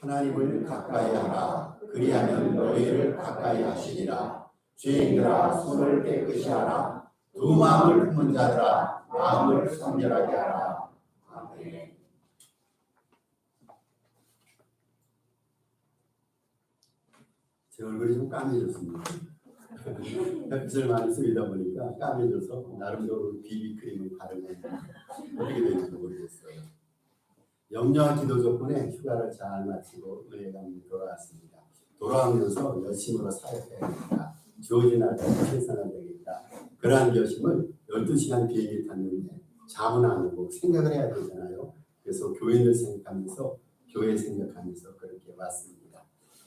하나님을 가까이 하라. 그리하면 너희를 가까이 하시리라. 죄인들아 손을 깨끗이 하라. 두 마음을 품은 자들아 마음을 성결하게 하라. 아멘. 제 얼굴이 좀 까매졌습니다. 햇빛을 많이 쓰다 보니까 까매져서 나름대로 비비크림을 바르면 어떻게 되는지 모르겠어요. 염려와 기도 덕분에 휴가를 잘 마치고 은혜감 돌아왔습니다. 돌아오면서 열심으로 사역해야겠다. 주어진 날에 최선을 다하겠다. 그러한 결심을 12시간 비행기 탔는데 잠은 안 오고 생각을 해야 되잖아요. 그래서 교인을 생각하면서 교회 생각하면서 그렇게 왔습니다.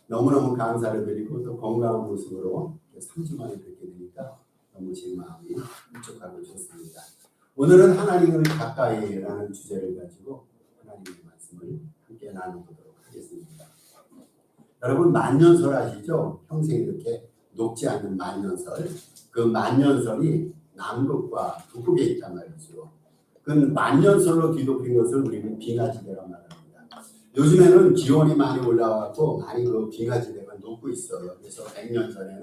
너무너무 감사를 드리고 또 건강한 모습으로 3주 만에 뵙게 되니까 너무 제 마음이 흡족하고 좋습니다. 오늘은 하나님을 가까이라는 주제를 가지고 하나님의 말씀을 함께 나눠보도록 하겠습니다. 여러분 만년설 아시죠? 평생 이렇게 녹지 않는 만년설. 그 만년설이 남극과 북극에 있단 말이죠. 그 만년설로 뒤덮인 것을 우리는 빙하지대라고 말합니다. 요즘에는 기온이 많이 올라와서 많이 그 빙하지대가 녹고 있어요. 그래서 100년 전에는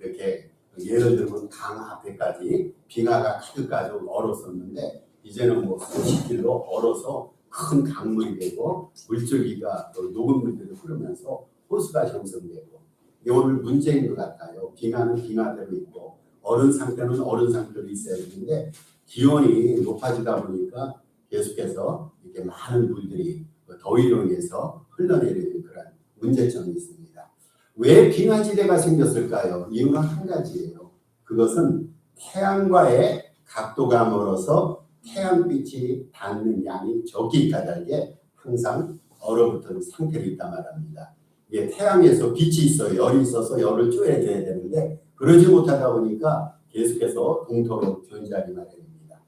이렇게 예를 들면 강 앞에까지 빙하가 가득가득 얼었었는데 이제는 뭐 수십 킬로 얼어서 큰 강물이 되고 물줄기가 녹은 물들이 흐르면서 호수가 형성되고 오늘 문제인 것 같아요. 빙하는 빙하대로 있고 얼은 상태는 얼은 상태로 있어야 되는데 기온이 높아지다 보니까 계속해서 이렇게 많은 물들이 더위로 인해서 흘러내리는 그런 문제점이 있습니다. 왜 빙하지대가 생겼을까요? 이유는 한 가지예요. 그것은 태양과의 각도가 멀어서 태양빛이 닿는 양이 적기 까닭에 항상 얼어붙은 상태로 있단 말합니다. 이게 태양에서 빛이 있어요. 열이 있어서 열을 쪼여줘야 되는데 그러지 못하다 보니까 계속해서 동토로 존재하기 마련입니다.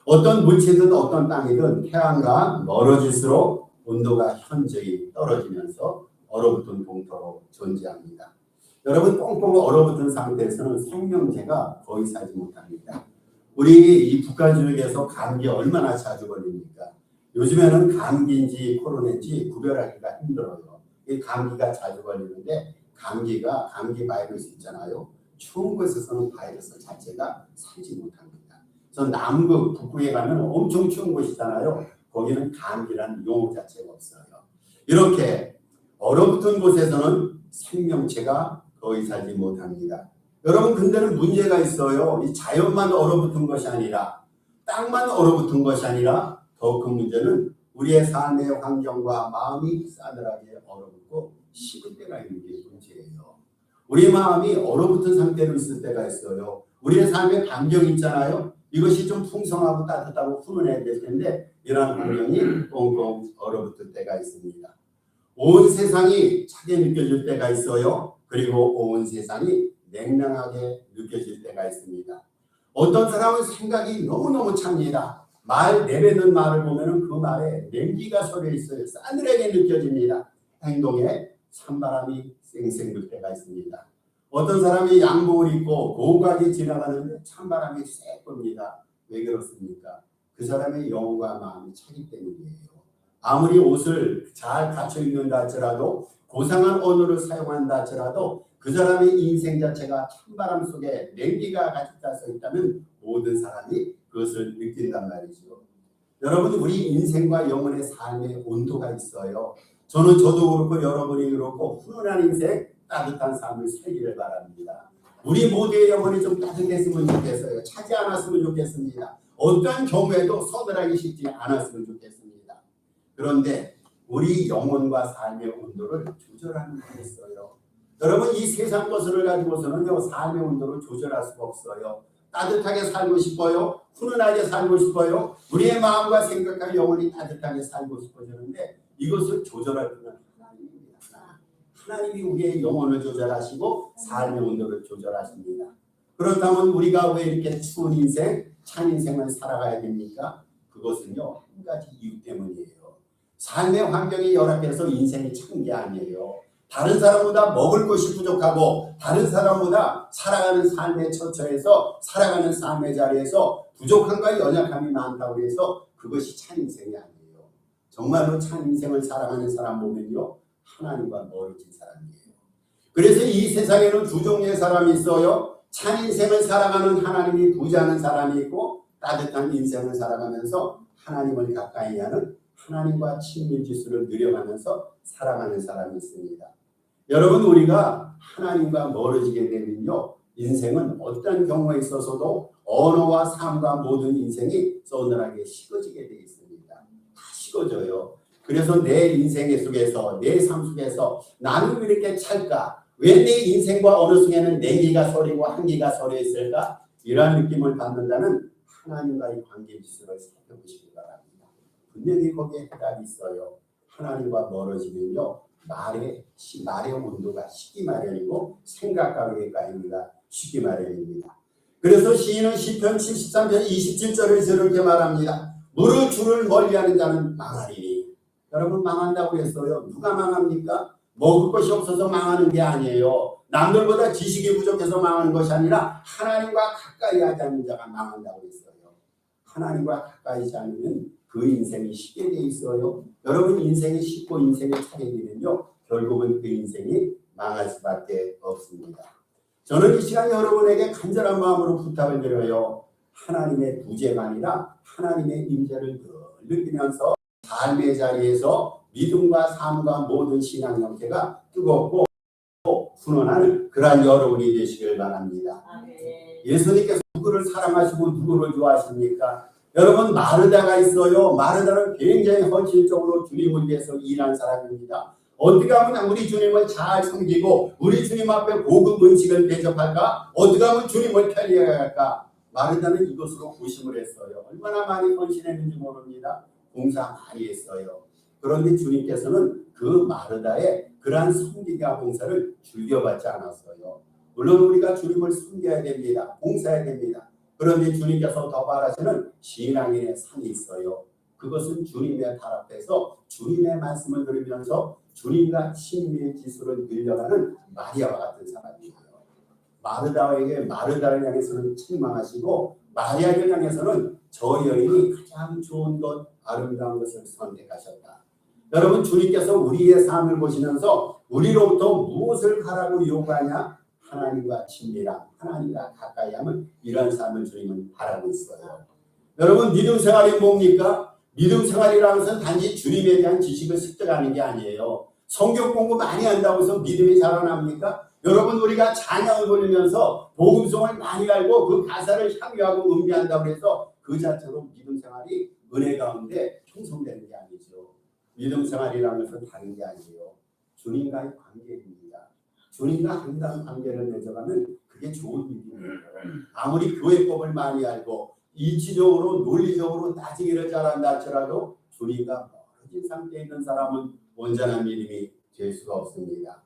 어떤 물체든 어떤 땅이든 태양과 멀어질수록 온도가 현저히 떨어지면서 얼어붙은 동토로 존재합니다. 여러분 꽁꽁 얼어붙은 상태에서는 생명체가 거의 살지 못합니다. 우리 이 북한 지역에서 감기 얼마나 자주 걸립니까? 요즘에는 감기인지 코로나인지 구별하기가 힘들어요. 이 감기가 자주 걸리는데 감기 바이러스 있잖아요. 추운 곳에서는 바이러스 자체가 살지 못합니다. 그래서 남극, 북극에 가면 엄청 추운 곳이잖아요. 거기는 감기라는 용어 자체가 없어요. 이렇게 얼어붙은 곳에서는 생명체가 거의 살지 못합니다. 여러분 근데는 문제가 있어요. 이 자연만 얼어붙은 것이 아니라 땅만 얼어붙은 것이 아니라 더 큰 문제는 우리의 삶의 환경과 마음이 싸늘하게 얼어붙고 식을 때가 있는 게 문제예요. 우리 마음이 얼어붙은 상태로 있을 때가 있어요. 우리의 삶의 반경이 있잖아요. 이것이 좀 풍성하고 따뜻하고 훈훈해야 될 텐데 이러한 환경이 꽁꽁 얼어붙을 때가 있습니다. 온 세상이 차게 느껴질 때가 있어요. 그리고 온 세상이 냉랭하게 느껴질 때가 있습니다. 어떤 사람은 생각이 너무너무 찹니다. 내뱉는 말을 보면 그 말에 냉기가 섞여 있어요. 싸늘하게 느껴집니다. 행동에 찬바람이 쌩쌩 불 때가 있습니다. 어떤 사람이 양복을 입고 고가게 지나가는데 찬바람이 쌩 붑니다. 왜 그렇습니까? 그 사람의 영혼과 마음이 차기 때문이에요. 아무리 옷을 잘 갖춰 입는다 할지라도 고상한 언어를 사용한다 할지라도 그 사람의 인생 자체가 찬바람 속에 냉기가 가득 차서 있다면 모든 사람이 그것을 느낀단 말이죠. 여러분 우리 인생과 영혼의 삶의 온도가 있어요. 저도 그렇고 여러분이 그렇고 훈훈한 인생 따뜻한 삶을 살기를 바랍니다. 우리 모두의 영혼이 좀 따뜻했으면 좋겠어요. 차지 않았으면 좋겠습니다. 어떠한 경우에도 서늘하기 쉽지 않았으면 좋겠습니다. 그런데 우리 영혼과 삶의 온도를 조절하는 게 있어요. 여러분 이 세상 것을 가지고서는요 삶의 온도를 조절할 수가 없어요. 따뜻하게 살고 싶어요. 훈훈하게 살고 싶어요. 우리의 마음과 생각과 영혼이 따뜻하게 살고 싶어지는데 이것을 조절할 분은 하나님입니다. 하나님이 우리의 영혼을 조절하시고 삶의 온도를 조절하십니다. 그렇다면 우리가 왜 이렇게 추운 인생, 찬 인생을 살아가야 됩니까? 그것은요 한 가지 이유 때문이에요. 삶의 환경이 열악해서 인생이 찬 게 아니에요. 다른 사람보다 먹을 것이 부족하고 다른 사람보다 살아가는 삶의 처처에서 살아가는 삶의 자리에서 부족함과 연약함이 많다고 해서 그것이 찬 인생이 아니에요. 정말로 찬 인생을 살아가는 사람 보면요 하나님과 멀어진 사람이에요. 그래서 이 세상에는 두 종류의 사람이 있어요. 참 인생을 살아가는 하나님이 부자는 사람이 있고, 따뜻한 인생을 살아가면서 하나님을 가까이 하는 하나님과 친밀 지수를 누려가면서 살아가는 사람이 있습니다. 여러분, 우리가 하나님과 멀어지게 되면요, 인생은 어떤 경우에 있어서도 언어와 삶과 모든 인생이 서늘하게 식어지게 되어 있습니다. 다 식어져요. 그래서 내 인생 속에서, 내 삶 속에서 나는 왜 이렇게 찰까? 왜 내 인생과 어느 순간에는 네 개가 서리고 한 개가 서려 있을까? 이러한 느낌을 받는다는 하나님과의 관계 지수를 살펴보시기 바랍니다. 분명히 거기에 해답이 있어요. 하나님과 멀어지면요, 말의 온도가 식기 마련이고 생각과 의가 식기 마련입니다. 그래서 시인은 시편 73편 27절을 이렇게 말합니다. 무릇 주를 멀리하는 자는 망하리니. 여러분, 망한다고 했어요. 누가 망합니까? 먹을 것이 없어서 망하는 게 아니에요. 남들보다 지식이 부족해서 망하는 것이 아니라 하나님과 가까이 하지 않는 자가 망한다고 했어요. 하나님과 가까이 하지 않으면 그 인생이 쉽게 돼 있어요. 여러분, 인생이 쉽고 인생이 차게 되면요, 결국은 그 인생이 망할 수밖에 없습니다. 저는 이 시간 여러분에게 간절한 마음으로 부탁을 드려요. 하나님의 부재가 아니라 하나님의 임재를 늘 느끼면서 삶의 자리에서 믿음과 삶과 모든 신앙 형태가 뜨겁고 훈훈한 그러한 여러분이 되시길 바랍니다. 예수님께서 누구를 사랑하시고 누구를 좋아하십니까? 여러분, 마르다가 있어요. 마르다는 굉장히 헌신적으로 주님을 위해서 일한 사람입니다. 어떻게 하면 우리 주님을 잘 섬기고 우리 주님 앞에 고급 음식을 대접할까? 어떻게 하면 주님을 편리하게 할까? 마르다는 이것으로 고심을 했어요. 얼마나 많이 헌신했는지 모릅니다. 봉사 많이 했어요. 그런데 주님께서는 그 마르다의 그러한 섬기기와 봉사를 즐겨받지 않았어요. 물론 우리가 주님을 섬겨야 됩니다. 봉사해야 됩니다. 그런데 주님께서 더 바라시는 신앙인의 삶이 있어요. 그것은 주님의 발 앞에서 주님의 말씀을 들으면서 주님과 친밀 지수를 늘려가는 마리아와 같은 사람이에요. 마르다를 향해서는 책망하시고 마리아를 향해서는 저 여인이 가장 좋은 것, 아름다운 것을 선택하셨다. 여러분, 주님께서 우리의 삶을 보시면서 우리로부터 무엇을 하라고 요구하냐? 하나님과 친밀함, 하나님과 가까이 하면 이런 삶을 주님은 바라고 있어요. 여러분, 믿음 생활이 뭡니까? 믿음 생활이라는 것은 단지 주님에 대한 지식을 습득하는 게 아니에요. 성경 공부 많이 한다고 해서 믿음이 자라납니까? 여러분, 우리가 찬양을 부르면서 복음성을 많이 알고 그 가사를 향유하고 음미한다고 해서 그 자체로 믿음 생활이 은혜 가운데 형성되는 게 아니죠. 믿음 생활이라는 것은 다른 게 아니에요. 주님과의 관계입니다. 주님과 아름다운 관계를 맺어가면 그게 좋은 믿음이에요. 아무리 교회법을 많이 알고 이치적으로 논리적으로 따지기를 잘한다 할지라도 주님과 멀어진 상태에 있는 사람은 온전한 믿음이 될 수가 없습니다.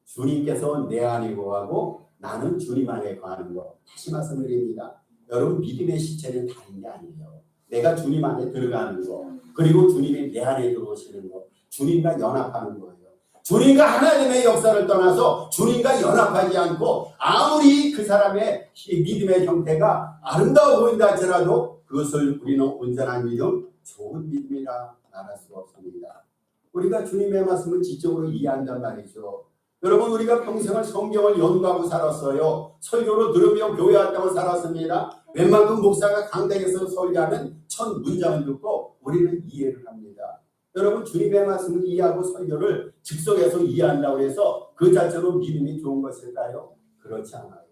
주님께서 내 안에 거하고 나는 주님 안에 거하는 것. 다시 말씀드립니다. 여러분, 믿음의 실체는 다른 게 아니에요. 내가 주님 안에 들어가는 거, 그리고 주님이 내 안에 들어오시는 거, 주님과 연합하는 거예요. 주님과 하나님의 역사를 떠나서 주님과 연합하지 않고 아무리 그 사람의 믿음의 형태가 아름다워 보인다 할지라도 그것을 우리는 온전한 믿음, 좋은 믿음이라 말할 수가 없습니다. 우리가 주님의 말씀을 지적으로 이해한단 말이죠. 여러분, 우리가 평생을 성경을 연구하고 살았어요. 설교로 들으며 교회 활동을 살았습니다. 웬만큼 목사가 강당에서 설교하면 첫 문장을 듣고 우리는 이해를 합니다. 여러분, 주님의 말씀을 이해하고 설교를 즉석에서 이해한다고 해서 그 자체로 믿음이 좋은 것일까요? 그렇지 않아요.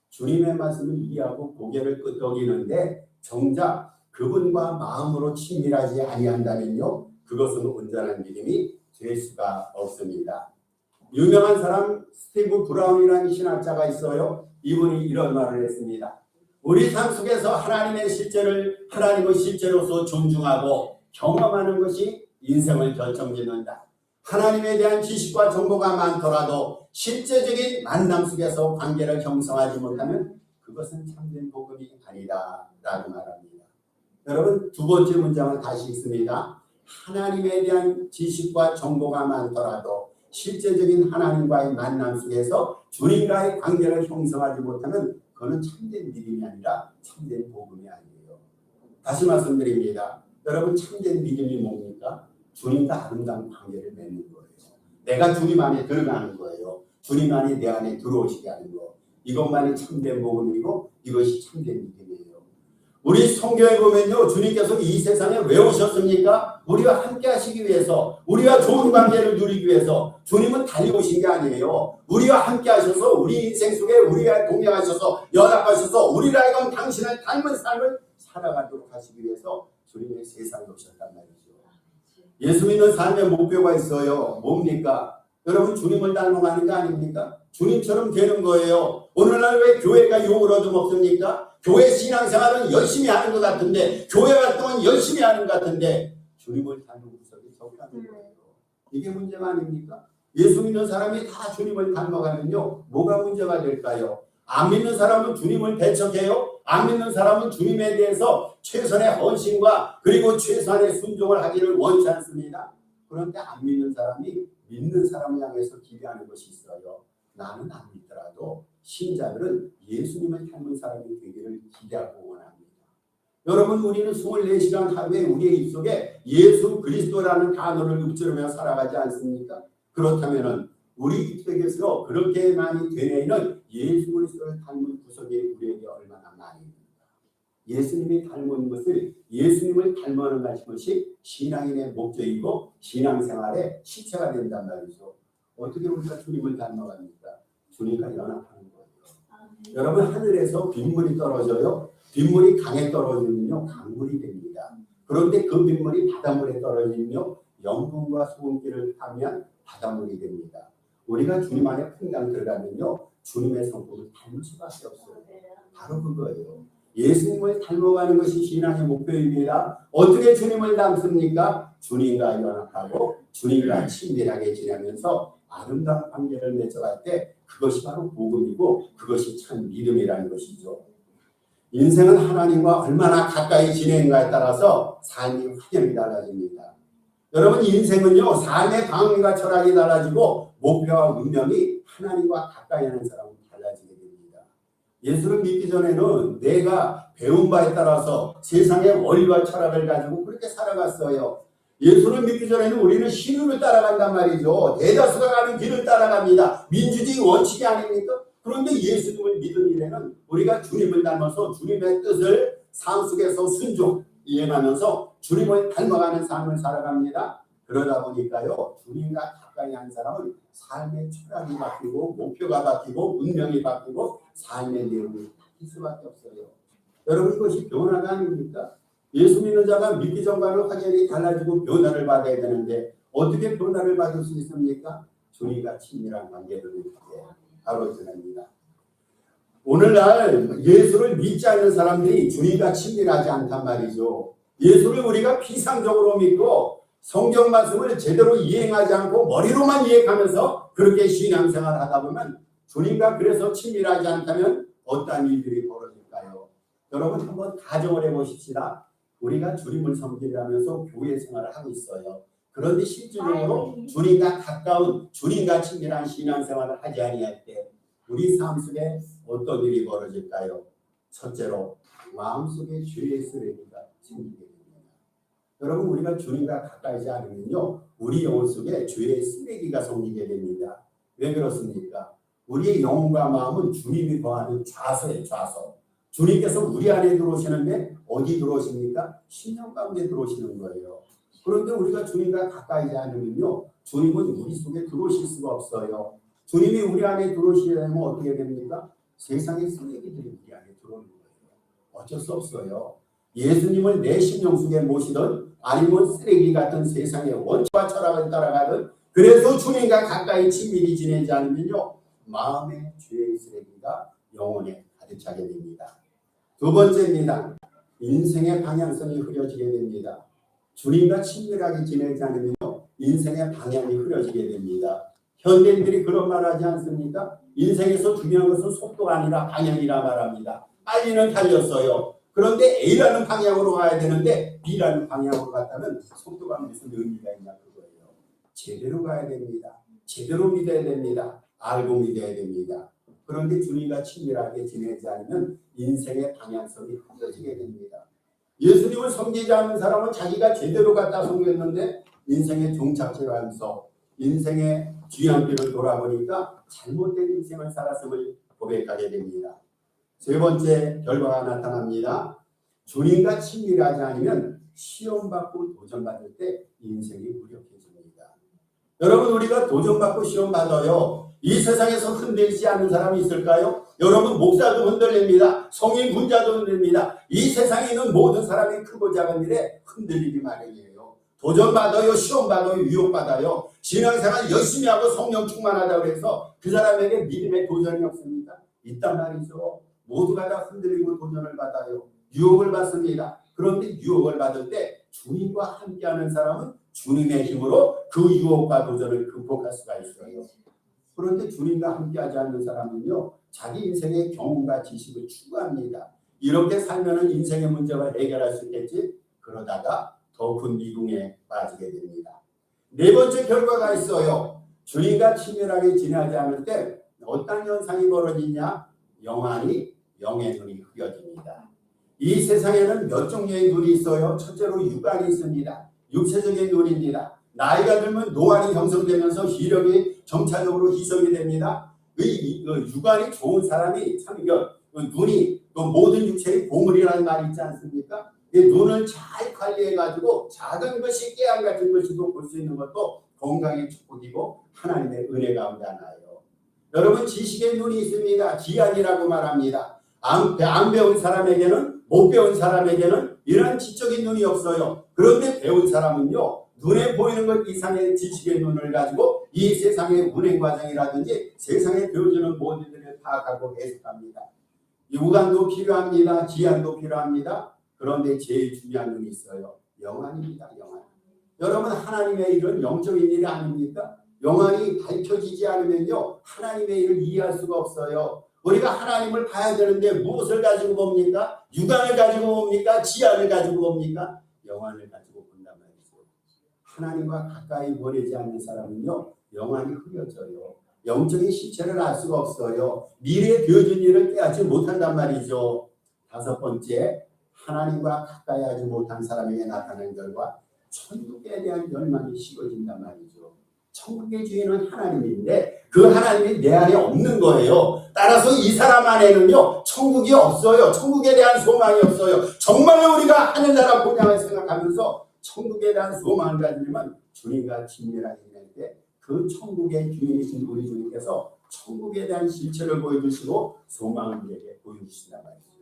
주님의 말씀을 이해하고 고개를 끄덕이는데 정작 그분과 마음으로 친밀하지 아니한다면요, 그것은 온전한 믿음이 될 수가 없습니다. 유명한 사람 스티브 브라운이라는 신학자가 있어요. 이분이 이런 말을 했습니다. 우리 삶 속에서 하나님의 실제를 하나님의 실제로서 존중하고 경험하는 것이 인생을 결정짓는다. 하나님에 대한 지식과 정보가 많더라도 실제적인 만남 속에서 관계를 형성하지 못하면 그것은 참된 복음이 아니다 라고 말합니다. 여러분, 두 번째 문장은 다시 있습니다. 하나님에 대한 지식과 정보가 많더라도 실제적인 하나님과의 만남 속에서 주님과의 관계를 형성하지 못하면 그거는 참된 믿음이 아니라 참된 복음이 아니에요. 다시 말씀드립니다. 여러분, 참된 믿음이 뭡니까? 주님과 아름다운 관계를 맺는 거예요. 내가 주님 안에 들어가는 거예요. 주님 안에 내 안에 들어오시게 하는 거. 이것만이 참된 복음이고 이것이 참된 믿음이에요. 우리 성경에 보면요, 주님께서 이 세상에 왜 오셨습니까? 우리와 함께 하시기 위해서, 우리와 좋은 관계를 누리기 위해서. 주님은 달려오신 게 아니에요. 우리와 함께 하셔서 우리 인생 속에 우리와 동행하셔서 연합하셔서 우리를 하여금 당신을 닮은 삶을 살아가도록 하시기 위해서 주님의 세상에 오셨단 말이죠. 예수 믿는 삶의 목표가 있어요. 뭡니까? 여러분, 주님을 닮아가는 거 아닙니까? 주님처럼 되는 거예요. 오늘날 왜 교회가 욕을 얻어먹습니까? 교회 신앙생활은 열심히 하는 것 같은데, 교회 활동은 열심히 하는 것 같은데 주님을 닮은 구석이 적다는 거예요. 이게 문제가 아닙니까? 예수 믿는 사람이 다 주님을 닮아가면요, 뭐가 문제가 될까요? 안 믿는 사람은 주님을 배척해요. 안 믿는 사람은 주님에 대해서 최선의 헌신과 그리고 최선의 순종을 하기를 원치 않습니다. 그런데 안 믿는 사람이 믿는 사람을 향해서 기대하는 것이 있어요. 나는 안 믿더라도 신자들은 예수님을 닮은 사람이 되기를 기대하고 원합니다. 여러분, 우리는 24시간 하루에 우리의 입속에 예수 그리스도라는 단어를 읊조리며 살아가지 않습니까? 그렇다면 우리 입속에서 그렇게 많이 되뇌이는 예수 그리스도를 닮은 구석이 우리에게 얼마나 많이 있는가. 예수님이 닮은 것을, 예수님을 닮아가는 것이 신앙인의 목적이고 신앙생활의 실체가 된단 말이죠. 어떻게 우리가 주님을 닮아갑니까? 주님과 연합하는 거예요. 여러분, 하늘에서 빗물이 떨어져요. 빗물이 강에 떨어지면요, 강물이 됩니다. 그런데 그 빗물이 바닷물에 떨어지면요, 염분과 소금기를 타면 바닷물이 됩니다. 우리가 주님 안에 풍당 들어가면요, 주님의 성품을 닮을 수밖에 없어요. 바로 그거예요. 예수님을 닮아가는 것이 신앙의 목표입니다. 어떻게 주님을 닮습니까? 주님과 연합하고 주님과 친밀하게 지내면서 아름다운 관계를 맺어갈 때 그것이 바로 복음이고 그것이 참 믿음이라는 것이죠. 인생은 하나님과 얼마나 가까이 지내는가에 따라서 삶이 확연히 달라집니다. 여러분, 인생은요, 삶의 방향과 철학이 달라지고 목표와 운명이 하나님과 가까이 하는 사람은 달라지게 됩니다. 예수를 믿기 전에는 내가 배운 바에 따라서 세상의 원리와 철학을 가지고 그렇게 살아갔어요. 예수를 믿기 전에는 우리는 신유를 따라간단 말이죠. 대다수가 가는 길을 따라갑니다. 민주주의 원칙이 아닙니까? 그런데 예수님을 믿은 이래는 우리가 주님을 닮아서 주님의 뜻을 삶 속에서 순종 이행하면서 주님을 닮아가는 삶을 살아갑니다. 그러다 보니까요, 주님과 가까이 한 사람은 삶의 철학이 바뀌고 목표가 바뀌고 운명이 바뀌고 삶의 내용이 바뀔 수밖에 없어요. 여러분, 이것이 변화가 아닙니까? 예수 믿는 자가 믿기 전과는 확연히 달라지고 변화를 받아야 되는데 어떻게 변화를 받을 수 있습니까? 주님과 친밀한 관계를 맺게 바로 전합니다. 오늘날 예수를 믿지 않는 사람들이 주님과 친밀하지 않단 말이죠. 예수를 우리가 피상적으로 믿고 성경 말씀을 제대로 이행하지 않고 머리로만 이행하면서 그렇게 신앙생활을 하다 보면 주님과 그래서 친밀하지 않다면 어떠한 일들이 벌어질까요? 여러분, 한번 가정을 해보십시다. 우리가 주님을 섬기려면서 교회 생활을 하고 있어요. 그런데 실질적으로 주님과 가까운, 주님과 친밀한 신앙생활을 하지 아니할 때 우리 삶 속에 어떤 일이 벌어질까요? 첫째로 마음속에 죄의 쓰레기가 생기게 됩니다. 여러분, 우리가 주님과 가까이지 않으면요, 우리 영혼 속에 죄의 쓰레기가 생기게 됩니다. 왜 그렇습니까? 우리의 영혼과 마음은 주님이 거하는 좌소예요. 좌소. 주님께서 우리 안에 들어오시는데 어디 들어오십니까? 심령 가운데 들어오시는 거예요. 그런데 우리가 주님과 가까이지 않으면요, 주님은 우리 속에 들어오실 수가 없어요. 주님이 우리 안에 들어오시려면 어떻게 됩니까? 세상의 쓰레기들이 우리 안에 들어오는 거예요. 어쩔 수 없어요. 예수님을 내 심령 속에 모시던 아니면 쓰레기 같은 세상의 원칙과 철학을 따라가든 그래서 주님과 가까이 친밀히 지내지 않으면요, 마음의 죄의 쓰레기가 영혼에 가득 차게 됩니다. 두 번째입니다. 인생의 방향성이 흐려지게 됩니다. 주님과 친밀하게 지내지 않으면 인생의 방향이 흐려지게 됩니다. 현대인들이 그런 말 하지 않습니까? 인생에서 중요한 것은 속도가 아니라 방향이라 말합니다. 빨리는 달렸어요. 그런데 A라는 방향으로 가야 되는데 B라는 방향으로 갔다면 속도가 무슨 의미가 있냐 그거예요. 제대로 가야 됩니다. 제대로 믿어야 됩니다. 알고 믿어야 됩니다. 그런데 주님과 친밀하게 지내지 않으면 인생의 방향성이 흐려지게 됩니다. 예수님을 섬기지 않는 사람은 자기가 제대로 갖다 섬겼는데 인생의 종착지를 하면서 인생의 뒤안길을 돌아보니까 잘못된 인생을 살았음을 고백하게 됩니다. 세 번째 결과가 나타납니다. 주님과 친밀하지 않으면 시험받고 도전받을 때 인생이 무력해집니다. 여러분, 우리가 도전받고 시험받아요. 이 세상에서 흔들리지 않는 사람이 있을까요? 여러분, 목사도 흔들립니다. 성인 군자도 흔들립니다. 이 세상에 있는 모든 사람이 크고 작은 일에 흔들리기 마련이에요. 도전받아요, 시험받아요, 유혹받아요. 신앙생활 열심히 하고 성령 충만하다고 해서 그 사람에게 믿음의 도전이 없습니다. 있단 말이죠. 모두가 다 흔들리고 도전을 받아요. 유혹을 받습니다. 그런데 유혹을 받을 때 주님과 함께하는 사람은 주님의 힘으로 그 유혹과 도전을 극복할 수가 있어요. 그런데 주님과 함께하지 않는 사람은요, 자기 인생의 경험과 지식을 추구합니다. 이렇게 살면 인생의 문제를 해결할 수 있겠지. 그러다가 더 큰 미궁에 빠지게 됩니다. 네 번째 결과가 있어요. 주님과 친밀하게 지내지 않을 때 어떤 현상이 벌어지냐? 영의 눈이 흐려집니다. 이 세상에는 몇 종류의 눈이 있어요. 첫째로 육안이 있습니다. 육체적인 눈입니다. 나이가 들면 노안이 형성되면서 시력이 점차적으로 희석이 됩니다. 육안이 좋은 사람이 참 눈이 모든 육체의 보물이라는 말이 있지 않습니까? 이 눈을 잘 관리해가지고 작은 것이 깨알 같은 것이도 볼 수 있는 것도 건강의 축복이고 하나님의 은혜 가운데 하나예요. 여러분, 지식의 눈이 있습니다. 기안이라고 말합니다. 안 배운 사람에게는, 못 배운 사람에게는 이런 지적인 눈이 없어요. 그런데 배운 사람은요, 눈에 보이는 것 이상의 지식의 눈을 가지고 이 세상의 운행 과정이라든지 세상에 배워주는 모든 일을 파악하고 해석합니다. 육안도 필요합니다. 지안도 필요합니다. 그런데 제일 중요한 눈이 있어요. 영안입니다. 영안. 여러분, 하나님의 일은 영적인 일이 아닙니까? 영안이 밝혀지지 않으면요, 하나님의 일을 이해할 수가 없어요. 우리가 하나님을 봐야 되는데 무엇을 가지고 봅니까? 육안을 가지고 봅니까? 지안을 가지고 봅니까? 영안을 가지고 본단 말이죠. 하나님과 가까이 보내지 않는 사람은요, 영안이 흐려져요. 영적인 실체를 알 수가 없어요. 미래에 되어진 일을 깨닫지 못한단 말이죠. 다섯 번째, 하나님과 가까이 하지 못한 사람에게 나타나는 결과, 천국에 대한 열망이 식어진단 말이죠. 천국의 주인은 하나님인데 그 하나님이 내 안에 없는 거예요. 따라서 이 사람 안에는요, 천국이 없어요. 천국에 대한 소망이 없어요. 정말로 우리가 하늘나라 본향을 생각하면서 천국에 대한 소망을 가지면 주님과 친밀하게 지낼 때 그 천국의 주인이신 우리 주님께서 천국에 대한 실체를 보여주시고 소망을 우리에게 보여주신단 말이죠.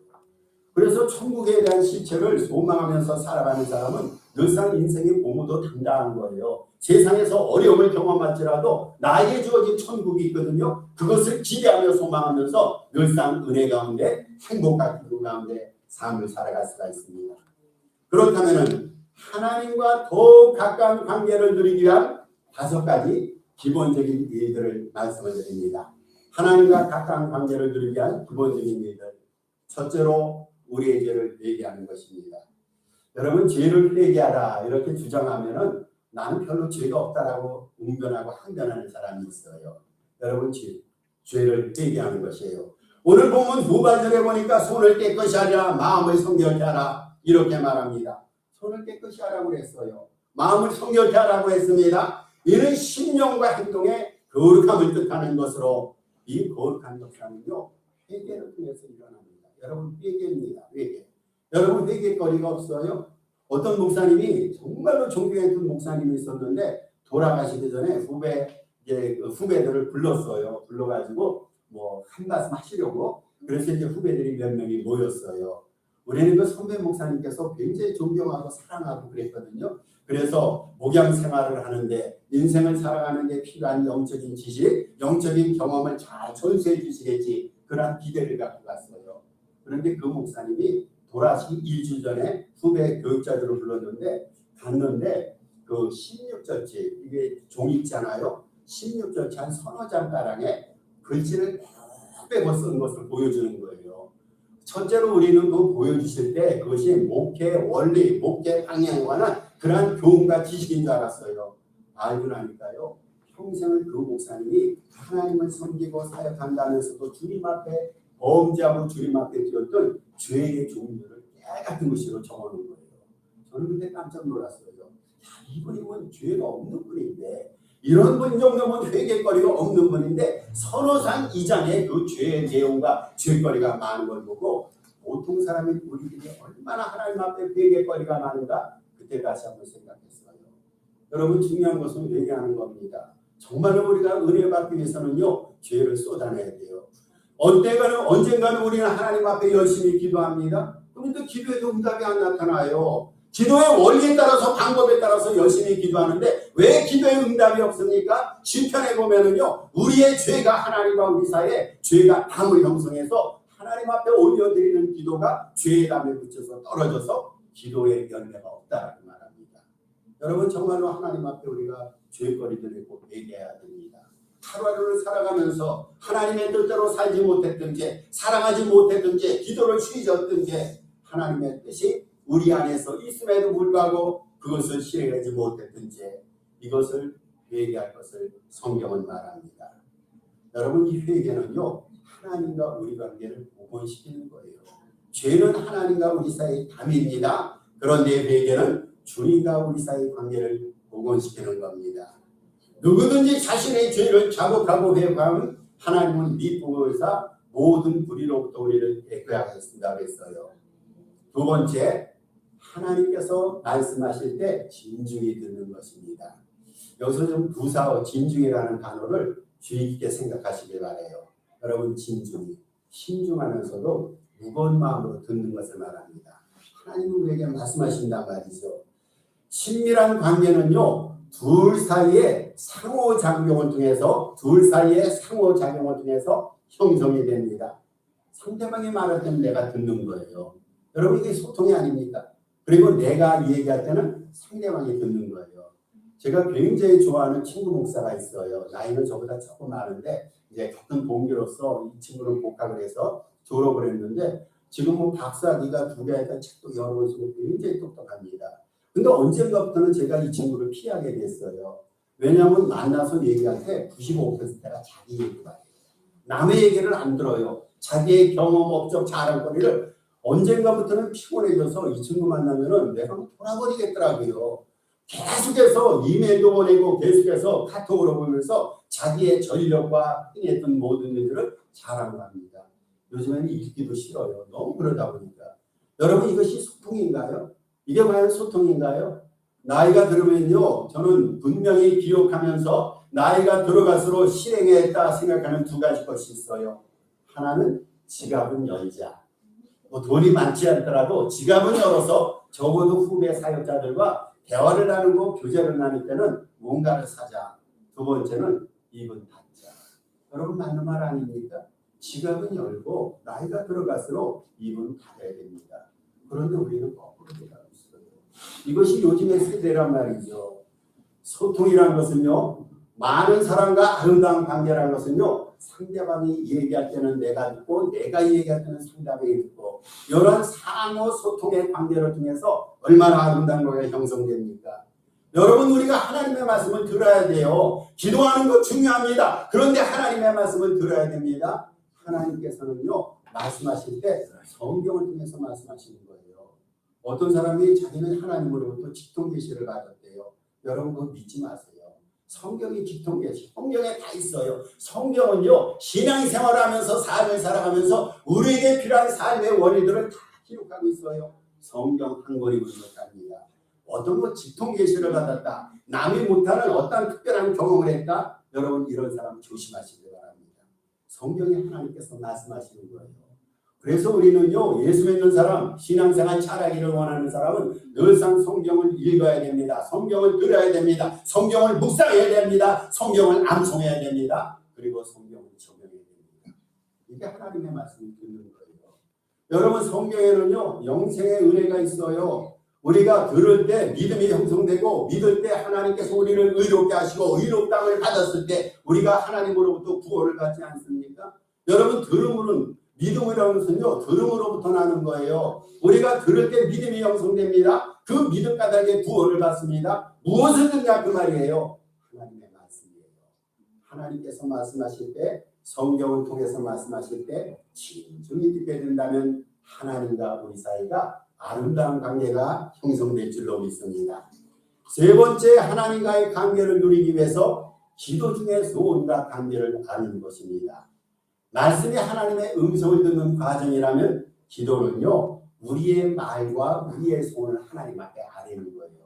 그래서 천국에 대한 실체를 소망하면서 살아가는 사람은 늘상 인생의 고무도 당당한 거예요. 세상에서 어려움을 경험할지라도 나에게 주어진 천국이 있거든요. 그것을 기대하며 소망하면서 늘상 은혜 가운데, 행복과 기쁨 가운데 삶을 살아갈 수가 있습니다. 그렇다면 하나님과 더욱 가까운 관계를 누리기 위한 5가지 기본적인 일들을 말씀을 드립니다. 하나님과 가까운 관계를 누리기 위한 기본적인 일들. 첫째로 우리의 죄를 회개하는 것입니다. 여러분, 죄를 회개하라 이렇게 주장하면은 나는 별로 죄가 없다라고 웅변하고 항변하는 사람이 있어요. 여러분, 죄를 회개하는 것이에요. 오늘 보면 후반절에 보니까 손을 깨끗이 하라, 마음을 성결케 하라 이렇게 말합니다. 손을 깨끗이 하라고 그랬어요. 마음을 성결케 하라고 했습니다. 이는 신령과 행동의 거룩함을 뜻하는 것으로, 이 거룩한 역사는요, 회개를 통해서 일어납니다. 여러분, 회개입니다. 회개. 여러분, 회개거리가 없어요? 어떤 목사님이, 정말로 존경했던 목사님이 있었는데 돌아가시기 전에 후배들을 불렀어요. 불러가지고 한 말씀 하시려고. 그래서 이제 후배들이 몇 명이 모였어요. 우리는 그 선배 목사님께서 굉장히 존경하고 사랑하고 그랬거든요. 그래서 목양 생활을 하는데, 인생을 살아가는 데 필요한 영적인 지식, 영적인 경험을 잘 전수해 주시겠지, 그런 기대를 갖고 갔어요. 그런데 그 목사님이 돌아가시기 일주일 전에 후배 교육자들을 불렀는데, 갔는데 그 16절치, 이게 종이 있잖아요. 16절치 한 서너 장가량에 글씨를 빼고 쓴 것을 보여주는 거예요. 첫째로 우리는 그 보여주실 때 그것이 목회 원리, 목회 방향에 관한 그러한 교훈과 지식인 줄 알았어요. 알고 나니까요, 평생을 그 목사님이 하나님을 섬기고 사역한다면서도 주님 앞에 범죄하고 주님 앞에 지었던 죄의 종류를 깨같은 글씨로 적어놓은 거예요. 저는 그때 깜짝 놀랐어요. 야, 이분이 뭐 죄가 없는 분인데 이런 분 정도면 회개거리가 없는 분인데 선호상 2장의 그 죄의 내용과 죄거리가 많은 걸 보고 보통 사람이 우리들이 얼마나 하나님 앞에 회개거리가 많은가 그때 다시 한번 생각했어요. 여러분 중요한 것은 회개하는 겁니다. 정말로 우리가 은혜 받기 위해서는요 죄를 쏟아내야 돼요. 언젠가는 우리는 하나님 앞에 열심히 기도합니다. 그런데 기도에도 응답이 안 나타나요. 기도의 원리에 따라서 방법에 따라서 열심히 기도하는데 왜 기도에 응답이 없습니까? 시편에 보면은요 우리의 죄가 하나님과 우리 사이에 죄가 담을 형성해서 하나님 앞에 올려드리는 기도가 죄의 담에 붙여서 떨어져서 기도의 열매가 없다라고 말합니다. 여러분 정말로 하나님 앞에 우리가 죄거리들을 꼭 회개해야 됩니다. 하루하루를 살아가면서 하나님의 뜻대로 살지 못했던 죄, 사랑하지 못했던 죄, 기도를 쉬졌던 죄, 하나님의 뜻이 우리 안에서 있음에도 불구하고 그것을 실행하지 못했던 죄, 이것을 회개할 것을 성경은 말합니다. 여러분 이 회개는요 하나님과 우리 관계를 복원시키는 거예요. 죄는 하나님과 우리 사이의 담입니다. 그런데 회개는 주님과 우리 사이의 관계를 복원시키는 겁니다. 누구든지 자신의 죄를 자복하고 회개하면 하나님은 미쁘고사 모든 불의로부터 우리를 대표하겠습니다 그랬어요. 두 번째, 하나님께서 말씀하실 때 진중히 듣는 것입니다. 여기서 좀 부사어 진중이라는 단어를 주의 깊게 생각하시길 바라요. 여러분 진중히, 신중하면서도 무거운 마음으로 듣는 것을 말합니다. 하나님은 우리에게 말씀하신단 말이죠. 친밀한 관계는요 둘 사이의 상호작용을 통해서 형성이 됩니다. 상대방이 말할 때는 내가 듣는 거예요. 여러분 이게 소통이 아닙니까? 그리고 내가 얘기할 때는 상대방이 듣는 거예요. 제가 굉장히 좋아하는 친구 목사가 있어요. 나이는 저보다 조금 많은데 이제 같은 동기로서 이 친구는 복학을 해서 졸업을 했는데 지금 뭐 박사학위가 2개에다 책도 여러 권 쓰고 굉장히 똑똑합니다. 근데 언젠가부터는 제가 이 친구를 피하게 됐어요. 왜냐하면 만나서 얘기할 때 95%가 자기 얘기만 해요. 남의 얘기를 안 들어요. 자기의 경험, 업적, 자랑거리를 언젠가부터는 피곤해져서 이 친구 만나면은 내가 돌아버리겠더라고요. 계속해서 이메일도 보내고 계속해서 카톡으로 보면서 자기의 전력과 행했던 모든 일들을 자랑합니다. 요즘에는 읽기도 싫어요. 너무 그러다 보니까. 여러분 이것이 소통인가요? 이게 과연 소통인가요? 나이가 들으면요 저는 분명히 기억하면서 나이가 들어갈수록 실행했다 생각하는 두 가지 것이 있어요. 하나는 지갑은 열자. 뭐 돈이 많지 않더라도 지갑은 열어서 적어도 후배 사역자들과 대화를 나누고 교제를 나눌 때는 뭔가를 사자. 두 번째는 입은 닫자. 여러분 맞는 말 아닙니까? 지갑은 열고 나이가 들어갈수록 입은 닫아야 됩니다. 그런데 우리는 거꾸로 돼가고 있어요. 이것이 요즘의 세대란 말이죠. 소통이라는 것은요 많은 사람과 아름다운 관계라는 것은요 상대방이 얘기할 때는 내가 듣고 내가 얘기할 때는 상대방이 듣고 이런 상호 소통의 관계를 통해서 얼마나 아름다운 거가 형성됩니까? 여러분 우리가 하나님의 말씀을 들어야 돼요. 기도하는 거 중요합니다. 그런데 하나님의 말씀을 들어야 됩니다. 하나님께서는요 말씀하실 때 성경을 통해서 말씀하시는 거예요. 어떤 사람이 자기는 하나님으로부터 직통계시를 받았대요. 여러분 그거 믿지 마세요. 성경이 직통계시, 성경에 다 있어요. 성경은요 신앙생활을 하면서 삶을 살아가면서 우리에게 필요한 삶의 원리들을 다 기록하고 있어요. 성경 한 권이 부족합니다. 어떤 거 직통계시를 받았다, 남이 못하는 어떤 특별한 경험을 했다, 여러분 이런 사람 조심하시기 바랍니다. 성경에 하나님께서 말씀하시는 거예요. 그래서 우리는요 예수 믿는 사람, 신앙생활 잘하기를 원하는 사람은 늘상 성경을 읽어야 됩니다. 성경을 들어야 됩니다. 성경을 묵상해야 됩니다. 성경을 암송해야 됩니다. 그리고 성경을 적용해야 됩니다. 이게 하나님의 말씀을 듣는 거예요. 여러분 성경에는요 영생의 은혜가 있어요. 우리가 들을 때 믿음이 형성되고 믿을 때 하나님께서 우리를 의롭게 하시고 의롭다함을 받았을 때 우리가 하나님으로부터 구원을 받지 않습니까? 여러분 들음으로는 믿음이라는 것은요 들음으로부터 나는 거예요. 우리가 들을 때 믿음이 형성됩니다. 그 믿음 까닭에 구원을 받습니다. 무엇을 듣냐 그 말이에요. 하나님의 말씀이에요. 하나님께서 말씀하실 때 성경을 통해서 말씀하실 때 진중히 듣게 된다면 하나님과 우리 사이가 아름다운 관계가 형성될 줄로 믿습니다. 세 번째 하나님과의 관계를 누리기 위해서 기도 중에 소원과 관계를 아는 것입니다. 말씀이 하나님의 음성을 듣는 과정이라면 기도는요, 우리의 말과 우리의 소원을 하나님 앞에 아뢰는 거예요.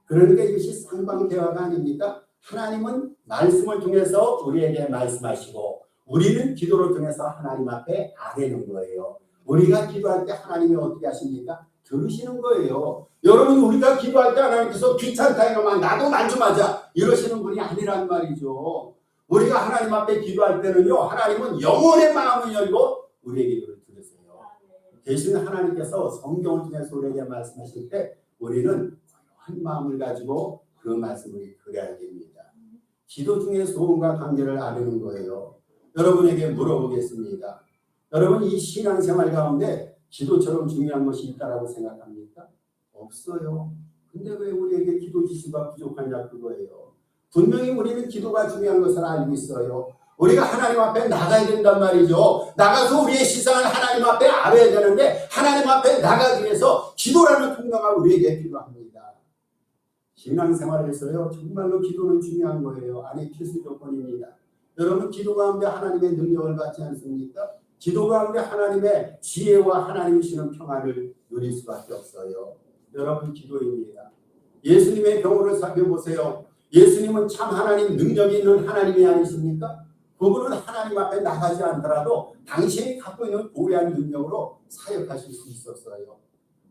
그러니까 이것이 쌍방대화가 아닙니까? 하나님은 말씀을 통해서 우리에게 말씀하시고 우리는 기도를 통해서 하나님 앞에 아뢰는 거예요. 우리가 기도할 때 하나님이 어떻게 하십니까? 들으시는 거예요. 여러분, 우리가 기도할 때 하나님께서 귀찮다 이러면 나도 만져하자 이러시는 분이 아니란 말이죠. 우리가 하나님 앞에 기도할 때는요, 하나님은 영혼의 마음을 열고 우리의 기도를 들으세요. 대신 하나님께서 성경을 통해서 우리에게 말씀하실 때 우리는 한 마음을 가지고 그 말씀을 들어야 됩니다. 기도 중에 소원과 관계를 아뢰는 거예요. 여러분에게 물어보겠습니다. 여러분, 이 신앙생활 가운데 기도처럼 중요한 것이 있다라고 생각합니까? 없어요. 근데 왜 우리에게 기도 지수가 부족하냐 그거예요. 분명히 우리는 기도가 중요한 것을 알고 있어요. 우리가 하나님 앞에 나가야 된단 말이죠. 나가서 우리의 시선을 하나님 앞에 아뢰야 되는데 하나님 앞에 나가기 위해서 기도라는 통로가 우리에게 필요합니다. 신앙생활에서요, 정말로 기도는 중요한 거예요. 아니, 필수 조건입니다. 여러분, 기도 가운데 하나님의 능력을 받지 않습니까? 기도 가운데 하나님의 지혜와 하나님이 주시는 평안을 누릴 수밖에 없어요. 여러분, 기도입니다. 예수님의 경우를 살펴보세요. 예수님은 참 하나님 능력이 있는 하나님이 아니십니까? 그분은 하나님 앞에 나가지 않더라도 당신이 갖고 있는 고유한 능력으로 사역하실 수 있었어요.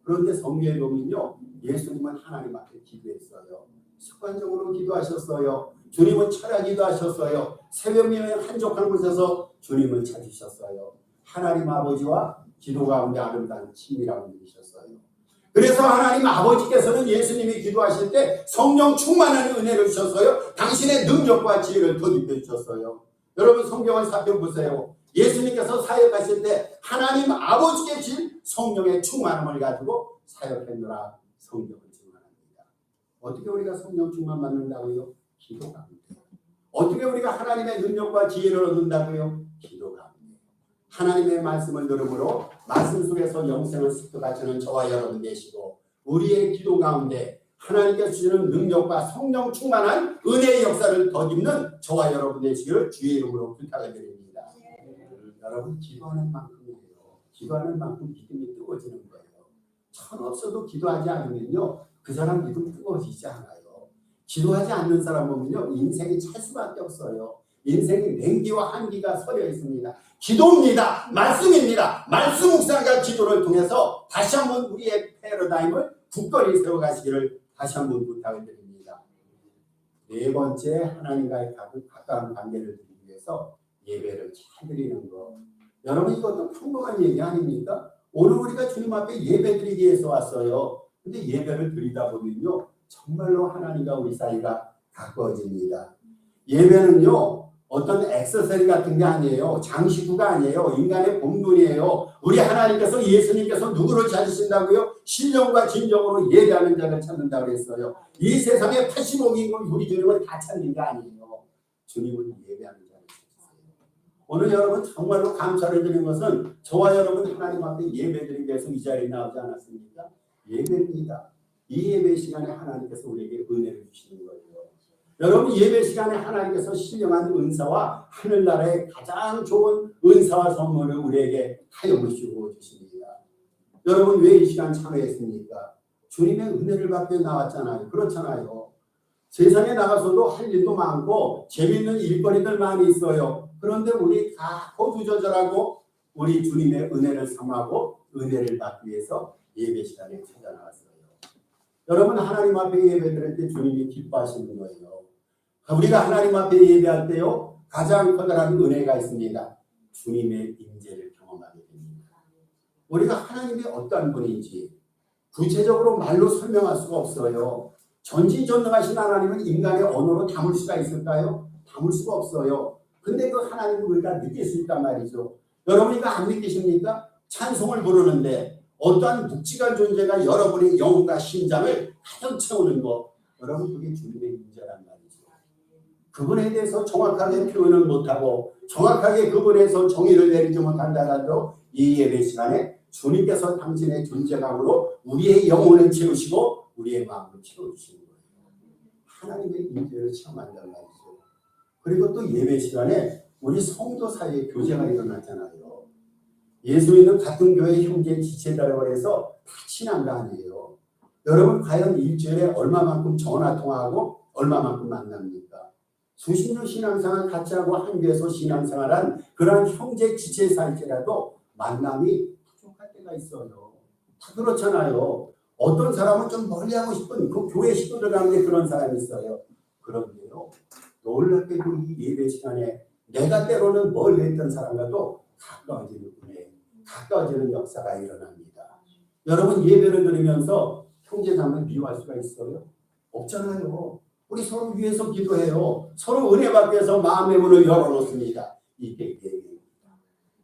그런데 성경에 보면요, 예수님은 하나님 앞에 기도했어요. 습관적으로 기도하셨어요. 주님은 철야 기도하셨어요. 새벽녘에 한적한 곳에서 주님을 찾으셨어요. 하나님 아버지와 기도 가운데 아름다운 친밀함을 누리셨어요. 그래서 하나님 아버지께서는 예수님이 기도하실 때 성령 충만한 은혜를 주셨어요. 당신의 능력과 지혜를 덧입혀 주셨어요. 여러분, 성경을 살펴보세요. 예수님께서 사역하실 때 하나님 아버지께 진 성령의 충만함을 가지고 사역했노라 성경을 증언합니다. 어떻게 우리가 성령 충만 받는다고요? 기도 가운데. 어떻게 우리가 하나님의 능력과 지혜를 얻는다고요? 기도 가운데. 하나님의 말씀을 들음으로 말씀 속에서 영생을 습득하시는 저와 여러분 되시고 우리의 기도 가운데 하나님께서 주시는 능력과 성령 충만한 은혜의 역사를 덧입는 저와 여러분 되시기를 주의 이름으로 부탁을 드립니다. 여러분, 기도하는 만큼이에요. 기도하는 만큼 믿음이 뜨거워지는 거예요. 천 없어도 기도하지 않으면요, 그 사람 믿음 뜨거워지지 않아요. 기도하지 않는 사람 보면요, 인생이 찰 수밖에 없어요. 인생이 냉기와 한기가 서려 있습니다. 기도입니다. 말씀입니다. 말씀 묵상과 기도를 통해서 다시 한번 우리의 패러다임을 굳건히 세워가시기를 다시 한번 부탁을 드립니다. 네 번째, 하나님과의 가까운 관계를 드리기 위해서 예배를 잘 드리는 것. 여러분, 이것도 평범한 얘기 아닙니까? 오늘 우리가 주님 앞에 예배 드리기 위해서 왔어요. 근데 예배를 드리다 보면요, 정말로 하나님과 우리 사이가 가까워집니다. 예배는요, 어떤 액세서리 같은 게 아니에요. 장식구가 아니에요. 인간의 본분이에요. 우리 하나님께서, 예수님께서 누구를 찾으신다고요? 신령과 진정으로 예배하는 자를 찾는다고 했어요. 이 세상에 85억 인구 우리 주님을 다 찾는 게 아니에요. 주님을 예배하는 자를 찾으세요. 오늘 여러분, 정말로 감사를 드리는 것은 저와 여러분 하나님 앞에 예배 드리기 위해서 이 자리에 나오지 않았습니까? 예배입니다. 이 예배 시간에 하나님께서 우리에게 은혜를 주시는 거예요. 여러분, 예배 시간에 하나님께서 신령한 은사와 하늘나라의 가장 좋은 은사와 선물을 우리에게 하여 주시고 주십니다. 여러분, 왜 이 시간 참여했습니까? 주님의 은혜를 받고 나왔잖아요. 그렇잖아요. 세상에 나가서도 할 일도 많고 재밌는 일거리들 많이 있어요. 그런데 우리 다 호두저절하고 우리 주님의 은혜를 삼하고 은혜를 받기 위해서 예배 시간에 찾아 나왔어요. 여러분, 하나님 앞에 예배 드릴 때 주님이 기뻐하시는 거예요. 우리가 하나님 앞에 예배할 때요, 가장 커다란 은혜가 있습니다. 주님의 임재를 경험하게 됩니다. 우리가 하나님이 어떠한 분인지 구체적으로 말로 설명할 수가 없어요. 전지전능하신 하나님은 인간의 언어로 담을 수가 있을까요? 담을 수가 없어요. 근데 그 하나님을 우리가 느낄 수 있단 말이죠. 여러분, 이거 안 느끼십니까? 찬송을 부르는데 어떠한 묵직한 존재가 여러분의 영혼과 심장을 가득 채우는 것, 여러분, 그게 주님의 임재란 말이죠. 그분에 대해서 정확하게 표현을 못하고 정확하게 그분에 대해서 정의를 내리지 못한다라도 이 예배 시간에 주님께서 당신의 존재감으로 우리의 영혼을 채우시고 우리의 마음을 채워주시는 거예요. 하나님의 임재를 체험한다는 말이죠. 그리고 또 예배 시간에 우리 성도 사이에 교제가 일어났잖아요. 예수 믿는 같은 교회 형제 지체자라고 해서 다 친한 거 아니에요. 여러분 과연 일주일에 얼마만큼 전화통화하고 얼마만큼 만납니까? 수십 년 신앙생활 같이 하고 한 교회에서 신앙생활한 그런 형제 지체 사이라도 만남이 부족할 때가 있어요. 다 그렇잖아요. 어떤 사람은 좀 멀리하고 싶은 그 교회 식구들 가운데 그런 사람이 있어요. 그런데요, 놀랍게도 이 예배 시간에 내가 때로는 멀리했던 사람과도 가까워지는 은혜, 가까워지는 역사가 일어납니다. 여러분 예배를 드리면서 형제자매 미워할 수가 있어요? 없잖아요. 우리 서로 위해서 기도해요. 서로 은혜 받기 위해서 마음의 문을 열어놓습니다. 이게 예배입니다.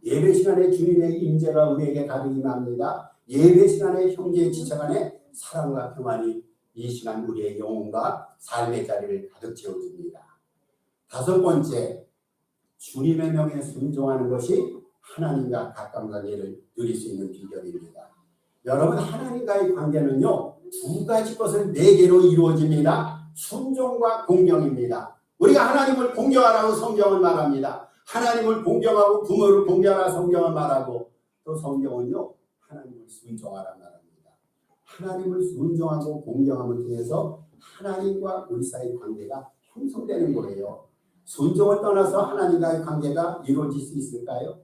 예배 시간에 주님의 임재가 우리에게 가득 임합니다. 예배 시간에 형제의 지체간에 사랑과 평안이 이 시간 우리의 영혼과 삶의 자리를 가득 채워줍니다. 다섯 번째, 주님의 명에 순종하는 것이 하나님과 가까운 관계를 누릴 수 있는 비결입니다. 여러분 하나님과의 관계는요 두 가지 것을 네 개로 이루어집니다. 순종과 공경입니다. 우리가 하나님을 공경하라고 성경을 말합니다. 하나님을 공경하고 부모를 공경하라 성경을 말하고 또 성경은요 하나님을 순종하라 말합니다. 하나님을 순종하고 공경함을 통해서 하나님과 우리 사이의 관계가 형성되는 거예요. 순종을 떠나서 하나님과의 관계가 이루어질 수 있을까요?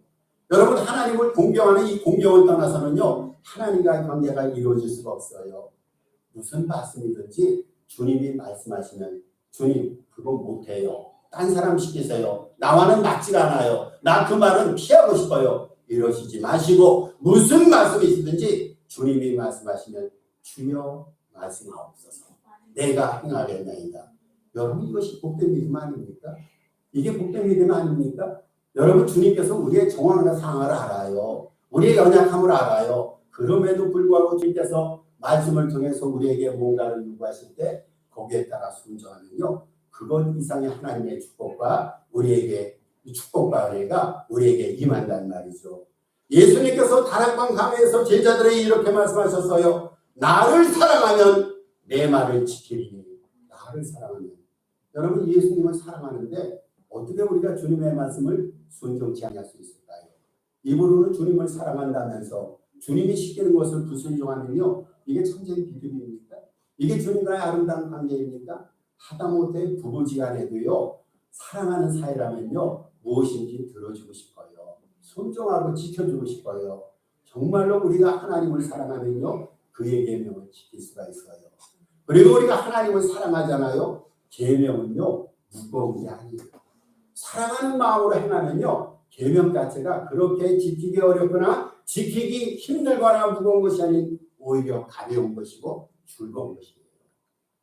여러분 하나님을 공경하는 이 공경을 떠나서는요 하나님과의 관계가 이루어질 수가 없어요. 무슨 말씀이든지 주님이 말씀하시면 주님 그거 못해요. 딴 사람 시키세요. 나와는 맞지가 않아요. 나 그 말은 피하고 싶어요. 이러시지 마시고 무슨 말씀이 있든지 주님이 말씀하시면 주여 말씀하옵소서. 내가 행하겠나이다. 여러분 이것이 복된 믿음 아닙니까? 이게 복된 믿음 아닙니까? 여러분 주님께서 우리의 정황과 상황을 알아요. 우리의 연약함을 알아요. 그럼에도 불구하고 주님께서 말씀을 통해서 우리에게 뭔가를 요구하실 때 거기에 따라 순종하면요. 그것 이상의 하나님의 축복과 우리에게 축복과 은혜가 우리에게 임한다는 말이죠. 예수님께서 다락방 강에서 제자들에게 이렇게 말씀하셨어요. 나를 사랑하면 내 말을 지키리니. 나를 사랑하면. 여러분 예수님을 사랑하는데 어떻게 우리가 주님의 말씀을 순종치 않을 수 있을까요? 입으로는 주님을 사랑한다면서 주님이 시키는 것을 불순종하면요. 이게 천재의 비밀입니까? 이게 주님과의 아름다운 관계입니까? 하다못해 부부지간에도요. 사랑하는 사이라면요. 무엇인지 들어주고 싶어요. 순종하고 지켜주고 싶어요. 정말로 우리가 하나님을 사랑하면요. 그의 계명을 지킬 수가 있어요. 그리고 우리가 하나님을 사랑하잖아요. 계명은요. 무거운 게 아니에요. 사랑하는 마음으로 행하면요. 계명 자체가 그렇게 지키기 어렵거나 지키기 힘들거나 무거운 것이 아닌 오히려 가벼운 것이고 즐거운 것이에요.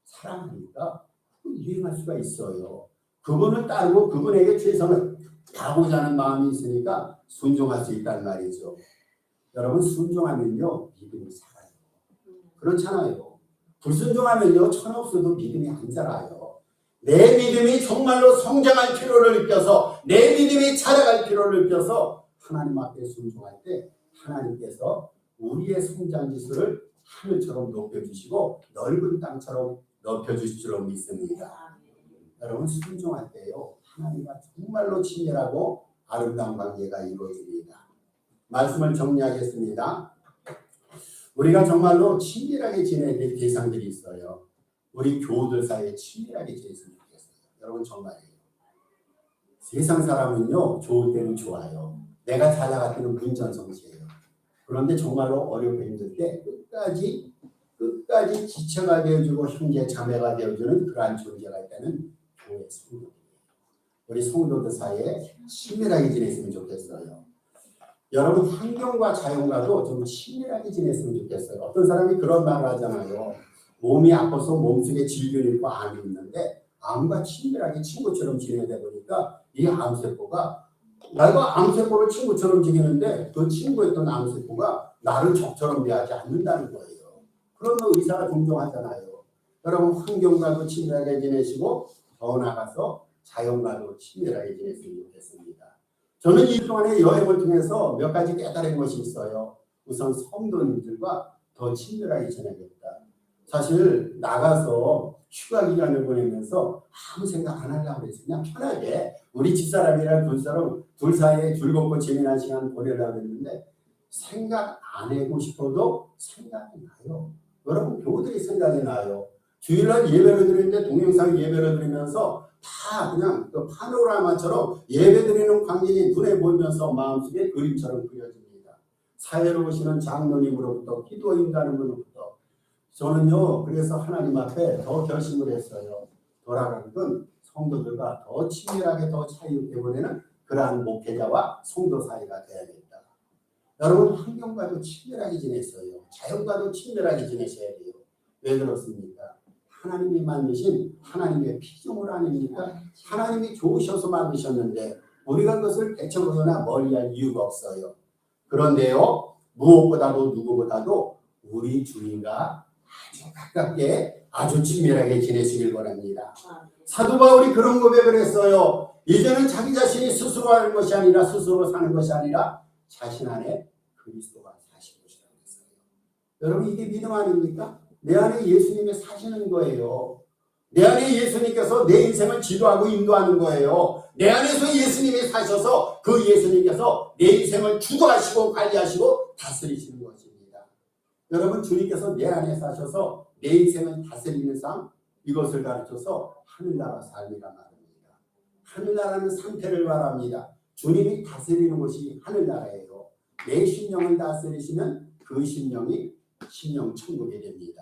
사랑하니까 이행할 수가 있어요. 그분을 따르고 그분에게 최선을 다하고자 하는 마음이 있으니까 순종할 수 있다는 말이죠. 여러분 순종하면요. 믿음이 살아요. 그렇잖아요. 불순종하면요. 천하 없어도 믿음이 안 자라요. 내 믿음이 정말로 성장할 필요를 느껴서 내 믿음이 자라갈 필요를 느껴서 하나님 앞에 순종할 때 하나님께서 우리의 성장 지수를 하늘처럼 높여주시고 넓은 땅처럼 높여주실 줄 믿습니다. 여러분 순종할 때요. 하나님과 정말로 친밀하고 아름다운 관계가 이루어집니다. 말씀을 정리하겠습니다. 우리가 정말로 친밀하게 지내야 될 대상들이 있어요. 우리 교우들 사이에 친밀하게 지냈으면 좋겠어요. 여러분 정말이에요. 세상 사람은요. 좋을 때는 좋아요. 내가 잘 나갈 때는 문전성시해요. 그런데 정말로 어렵고 힘들 때 끝까지 지체가 되어주고 형제 자매가 되어주는 그러한 존재가 있다는 교회 성도들이에요. 우리 성도들 사이에 친밀하게 지냈으면 좋겠어요. 여러분 환경과 자연과도 좀 친밀하게 지냈으면 좋겠어요. 어떤 사람이 그런 말을 하잖아요. 몸이 아파서 몸속에 질병이 있고 암이 있는데 암과 친밀하게 친구처럼 지내다 보니까 이 암세포가 내가 암세포를 친구처럼 지내는데 그 친구였던 암세포가 나를 적처럼 대하지 않는다는 거예요. 그러면 의사가 존중하잖아요. 여러분 환경과도 친밀하게 지내시고 더 나아가서 자연과도 친밀하게 지냈으면 좋겠습니다. 저는 이 동안에 여행을 통해서 몇 가지 깨달은 것이 있어요. 우선 성도님들과 더 친밀하게 지내겠다. 사실 나가서 휴가 기간을 보내면서 아무 생각 안 하려고 그랬어요. 그냥 편하게 우리 집사람이랑 둘 사이에 즐겁고 재미난 시간 보내려고 했는데 생각 안 하고 싶어도 생각이 나요. 여러분 교우들이 생각이 나요. 주일날 예배를 드리는데 동영상 예배를 드리면서 다 그냥 그 파노라마처럼 예배 드리는 광경이 눈에 보이면서 마음속에 그림처럼 그려집니다. 사회로 오시는 장로님으로부터 기도인다는 분으로부터 저는요 그래서 하나님 앞에 더 결심을 했어요. 돌아가는 건 성도들과 더 친밀하게 더 차이롭게 보내는 그러한 목회자와 성도 사이가 돼야겠다. 여러분 환경과도 친밀하게 지냈어요. 자연과도 친밀하게 지내셔야 돼요. 왜 그렇습니까? 하나님이 만드신 하나님의 피조물 아닙니까? 하나님이 좋으셔서 만드셨는데 우리가 그것을 대처하거나 멀리할 이유가 없어요. 그런데요 무엇보다도 누구보다도 우리 주님과 아주 가깝게 아주 친밀하게 지내시길 바랍니다. 사도 바울이 그런 고백을 했어요. 이제는 자기 자신이 스스로 하는 것이 아니라 스스로 사는 것이 아니라 자신 안에 그리스도가 사신 것이라고 했어요. 여러분 이게 믿음 아닙니까? 내 안에 예수님이 사시는 거예요. 내 안에 예수님께서 내 인생을 지도하고 인도하는 거예요. 내 안에서 예수님이 사셔서 그 예수님께서 내 인생을 주도하시고 관리하시고 다스리시는 것입니다. 여러분 주님께서 내 안에 사셔서 내 인생을 다스리는 삶 이것을 가르쳐서 하늘나라 삶이라 말합니다. 하늘나라는 상태를 말합니다. 주님이 다스리는 것이 하늘나라예요. 내 심령을 다스리시면 그 심령이 심령 천국이 됩니다.